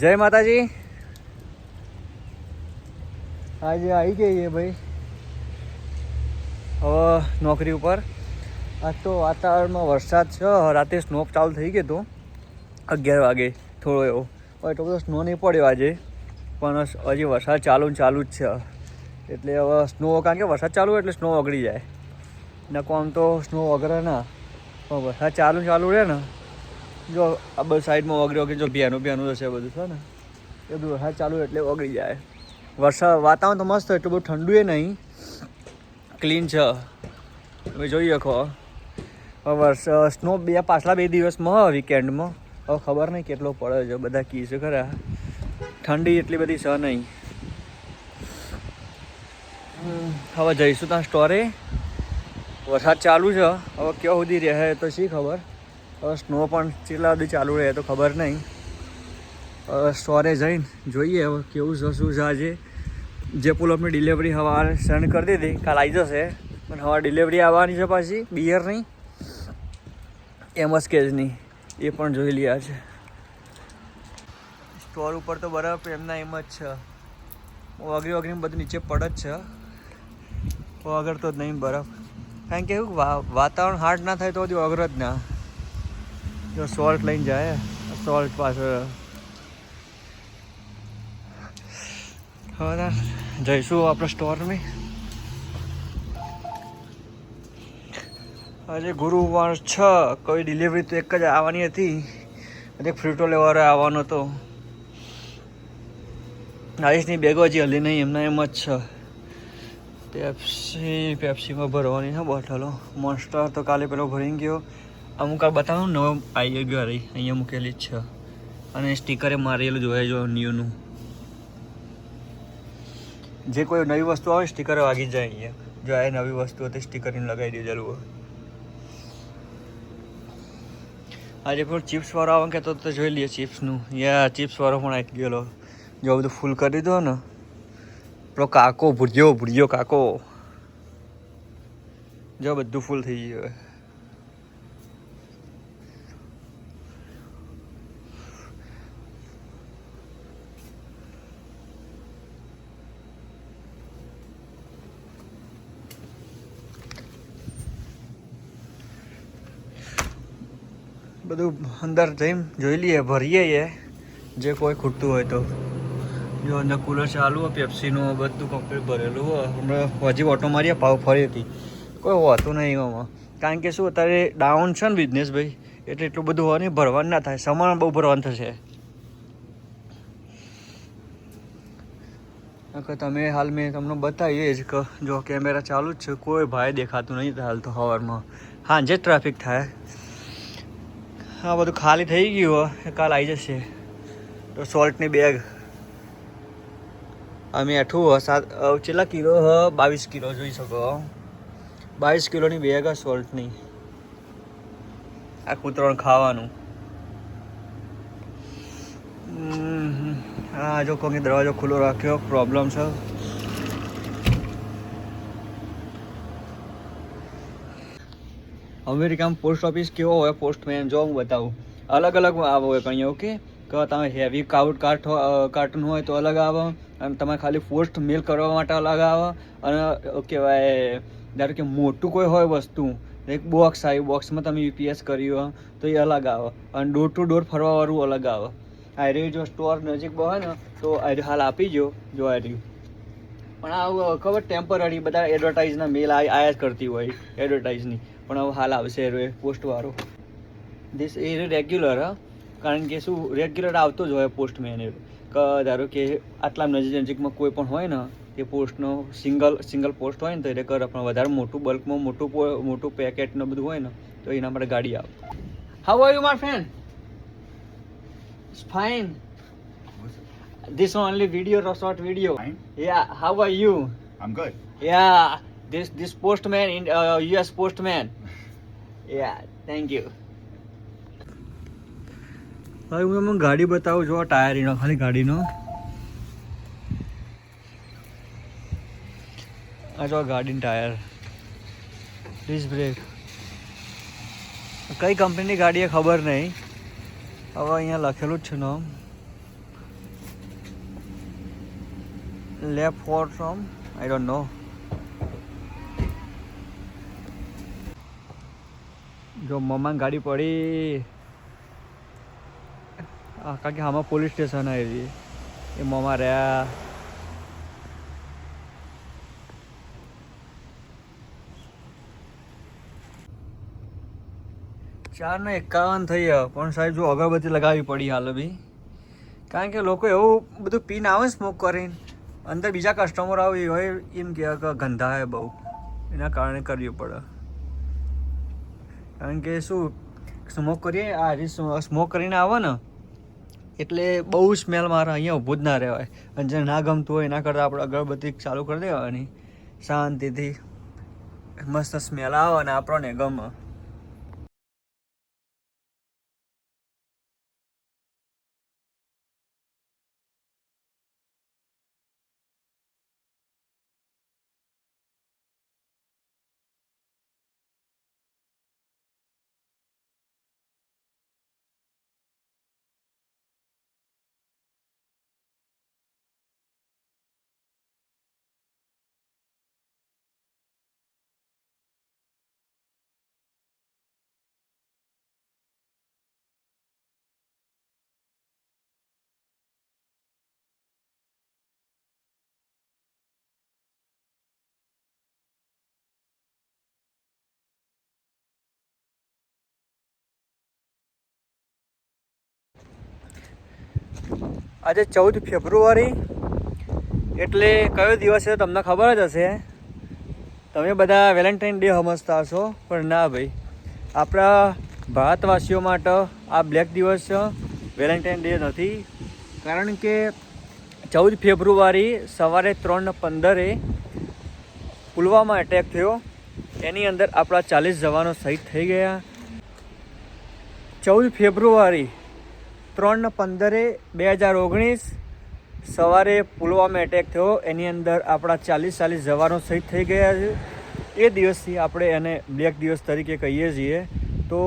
જય માતાજી. આજે આવી જઈએ ભાઈ હવે નોકરી ઉપર. આજ તો વાતાવરણમાં વરસાદ છે. રાતે સ્નો ચાલુ થઈ ગયો હતો 11 વાગે થોડો એવો. એટલો બધો સ્નો નહીં પડ્યો આજે, પણ હજી વરસાદ ચાલુ જ છે. એટલે હવે સ્નો, કારણ કે વરસાદ ચાલુ હોય એટલે સ્નો ઓગળી જાય. નકો આમ તો સ્નો ઓગળે ના, પણ વરસાદ ચાલુ રહે ને, જો આ બધી સાઈડમાં ઓગળી જો ભ્યાનું હશે બધું છે ને, એ બધું વરસાદ ચાલુ એટલે ઓગળી જાય. વાતાવરણ તો મસ્ત, એટલું બધું ઠંડુ એ નહીં, ક્લીન છે. તમે જોઈ શકો. સ્નો પાછલા 2 દિવસમાં વીકેન્ડમાં, હવે ખબર નહીં કેટલો પડે છે. બધા કી છે ખરા, ઠંડી એટલી બધી છે નહીં. હવે જઈશું ત્યાં સ્ટોરે. વરસાદ ચાલુ છે, હવે ક્યાં સુધી રહે તો શી ખબર. હવે સ્નો પણ કેટલા સુધી ચાલુ રહે તો ખબર નહીં. સ્ટોરે જઈને જોઈએ હવે કેવું છે શું છે. આજે જે પુલઅપની ડિલિવરી સવારે સેન્ડ કરી દીધી, કાલ આવી જશે. પણ હવે ડિલિવરી આવવાની છે પાછી બિયરની, એમએસકેજની, એ પણ જોઈ લ્યા છે. સ્ટોર ઉપર તો બરફ એમના એમ જ છે. ઓગળી બધું નીચે પડે જ છે, ઓગળતો જ નહીં બરફ. કારણ કે એવું વાતાવરણ હાર્ડ ના થાય તો બધું ઓગળ જ ના. જો સોલ્ટ લઈને જાય, સોલ્ટ પાછળ. હવે જઈશું આપણે સ્ટોરમાં. આજે ગુરુવાર છે, કોઈ ડિલિવરી તો એક જ આવવાની હતી. એક ફ્રૂટો લેવાનો આવવાનો હતો. આયુષની બેગો હજી હલી નહીં, એમના એમ જ છે. પેપ્સીમાં ભરવાની છે બોટલો. મોન્સ્ટર તો કાલે પેલો ભરી ગયો. અમુક આ બતાવું નવો આવી ગયો, અહીંયા મૂકેલી જ છે. અને સ્ટીકરે મારેલું જોઈએ જો ન્યૂનું. જે કોઈ નવી વસ્તુ આવે સ્ટીકર વાગી જાય અહીંયા. જો આ નવી વસ્તુ હતી, સ્ટીકરને લગાવી દીધેલું. આજે પેલો ચિપ્સવાળો આવે કહેતો તો જોઈ લઈએ ચિપ્સનું. ચિપ્સવાળો પણ આવી ગયેલો. જો બધું ફૂલ કરી દીધો ને. પેલો કાકો ભૂર્યો કાકો, જો બધું ફૂલ થઈ ગયું. બધું અંદર જઈને જોઈ લઈએ, ભરીએ જે કોઈ ખૂટતું હોય તો. જો અંદર કુલર ચાલુ હોય, પેપ્સીનું બધું કમ્પ્લીટ ભરેલું હોય. હમણાં હજી ઓટો મારીએ, ભાવ ફરી હતી, કોઈ હોતું નહીં એમાં. કારણ કે શું અત્યારે ડાઉન છે ને બિઝનેસ ભાઈ, એટલે એટલું બધું હોય નહીં, ભરવાનું ના થાય. સામાન બહુ ભરવાનું થશે. તમે હાલ મેં તમને બતાવીએ જ કે જો કેમેરા ચાલુ જ છે, કોઈ ભાઈ દેખાતું નહીં હાલ તો. સવારમાં સાંજે ટ્રાફિક થાય. હા, બધું ખાલી થઈ ગયું હોય, કાલ આવી જશે. તો સોલ્ટની બેગ અમે એઠું કેટલા કિલો 22 કિલો જોઈ શકો. 22 કિલોની બેગ આ સોલ્ટની. આ કૂતરાને ખાવાનું. હા, જો કોઈની દરવાજો ખુલ્લો રાખ્યો, પ્રોબ્લેમ છે. અમેરિકામાં પોસ્ટ ઓફિસ કેવો હોય, પોસ્ટમેન જો હું બતાવું. અલગ આવે હોય કંઈ. ઓકે, કે તમે હેવી કાર્ટૂન હોય તો અલગ આવે, અને તમારે ખાલી પોસ્ટ મેલ કરવા માટે અલગ આવે. અને કહેવાય ધારો કે મોટું કોઈ હોય વસ્તુ, એક બોક્સ આવી, બોક્સમાં તમે યુપીએસ કર્યું હોય તો એ અલગ આવે. અને ડોર ટુ ડોર ફરવાવાળું અલગ આવે. આ રહ્યું જો સ્ટોર નજીક હોય ને તો આ હાલ આપી જો આ રહ્યું. પણ આ ખબર ટેમ્પરરી બધા એડવર્ટાઇઝના મેલ આયા જ કરતી હોય એડવર્ટાઇઝની. પણ હવે હાલ આવશે પોસ્ટવાળો. This A regular. કારણ કે શું રેગ્યુલર આવતો જ હોય પોસ્ટમેન. ધારો કે આટલા નજીકમાં કોઈ પણ હોય ને, એ પોસ્ટનો સિંગલ પોસ્ટ હોય ને તો એટલે કરે. પણ વધારે મોટું બલ્કમાં મોટું પેકેટ ને બધું હોય ને તો એના માટે ગાડી આવે. How are you my friend? It's fine. This only video, short video. Fine. Yeah, how are you? I'm good. Yeah, this postman in US postman. Yeah, thank you. હવે હું તમને ગાડી બતાવું. જો ટાયર એનો ખાલી ગાડીનો. આ જો ગાડીનું ટાયર, ડિસ્ક બ્રેક. કઈ કંપનીની ગાડી એ ખબર નહીં. હવે અહીંયા લખેલું જ છે નામ. Left four from I don't know. જો મમ્માની ગાડી પડી કારણ કે આમાં પોલીસ સ્ટેશન આવી એ મમ્મા રહ્યા. ચાર ને 51 થઈ ગયા પણ સાહેબ જો અગરબત્તી લગાવવી પડી હાલ બી, કારણ કે લોકો એવું બધું પીને આવે સ્મોક કરીને, અંદર બીજા કસ્ટમર આવે હોય એમ કહે કે ગંધા હે બહુ, એના કારણે કરવી પડે. કારણ કે શું સ્મોક કરીએ આ સ્મોક કરીને આવે ને એટલે બહુ સ્મેલ મારે, અહીંયા ઊભું જ ના રહેવાય. અને જે ના ગમતું હોય એના કરતાં આપણે અગરબત્તી ચાલુ કરી દેવાની શાંતિથી, મસ્ત સ્મેલ આવે અને આપણને ગમે. આજે 14 ફેબ્રુઆરી એટલે કયો દિવસ છે તમને ખબર જ હશે. તમે બધા વેલેન્ટાઇન ડે સમજતા હશો, પણ ના ભાઈ, આપણા ભારતવાસીઓ માટે આ બ્લેક દિવસ છે, વેલેન્ટાઇન ડે નથી. કારણ કે 14 ફેબ્રુઆરી સવારે 3:15 પુલવામા એટેક થયો, એની અંદર આપણા 40 જવાનો શહીદ થઈ ગયા. 14 ફેબ્રુઆરી 3:15 2019 સવારે પુલવામા એટેક થયો, એની અંદર આપણા 40 જવાનો શહીદ થઈ ગયા છે. એ દિવસથી આપણે એને બ્લેક દિવસ તરીકે કહીએ છીએ. તો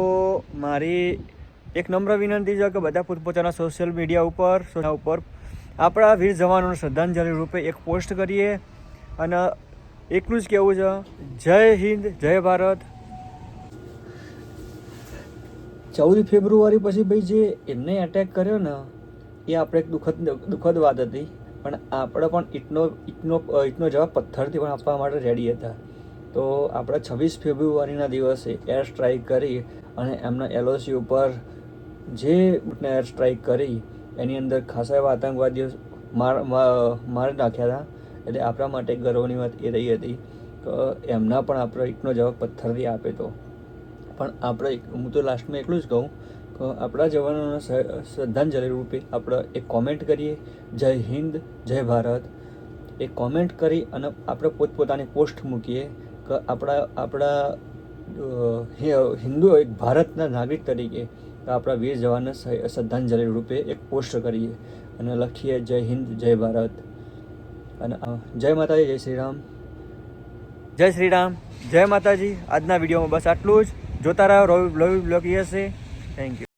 મારી એક નમ્ર વિનંતી છે કે બધા પોતપોતાના સોશિયલ મીડિયા ઉપર આપણા વીર જવાનોને શ્રદ્ધાંજલિ રૂપે એક પોસ્ટ કરીએ. અને એટલું જ કહેવું છે, જય હિન્દ, જય ભારત. 14 ફેબ્રુઆરી પછી ભાઈ જે એમને એટેક કર્યો ને એ આપણે એક દુઃખદ વાત હતી, પણ આપણે પણ ઈટનો જવાબ પથ્થરથી પણ આપવા માટે રેડી હતા. તો આપણે 26 ફેબ્રુઆરીના દિવસે એર સ્ટ્રાઇક કરી અને એમના એલઓસી ઉપર જે એર સ્ટ્રાઇક કરી એની અંદર ખાસા એવા આતંકવાદીઓ મારી નાખ્યા હતા. એટલે આપણા માટે ગર્વની વાત એ રહી હતી કે એમના પણ આપણે ઈટનો જવાબ પથ્થરથી આપે તો. પણ આપણે હું તો લાસ્ટમાં એટલું જ કહું કે આપણા જવાનોને શ્રદ્ધાંજલિ રૂપે આપણે એક કોમેન્ટ કરીએ, જય હિન્દ, જય ભારત. એક કોમેન્ટ કરી અને આપણે પોતપોતાની પોસ્ટ મૂકીએ કે આપણા હિન્દુ એક ભારતના નાગરિક તરીકે આપણા વીર જવાનને શ્રદ્ધાંજલિ રૂપે એક પોસ્ટ કરીએ અને લખીએ જય હિન્દ, જય ભારત. અને જય માતાજી, જય શ્રી રામ. જય શ્રી રામ, જય માતાજી. આજના વિડીયોમાં બસ આટલું જ. જોતા રહો રવિ બ્લોગ હશે. Thank you.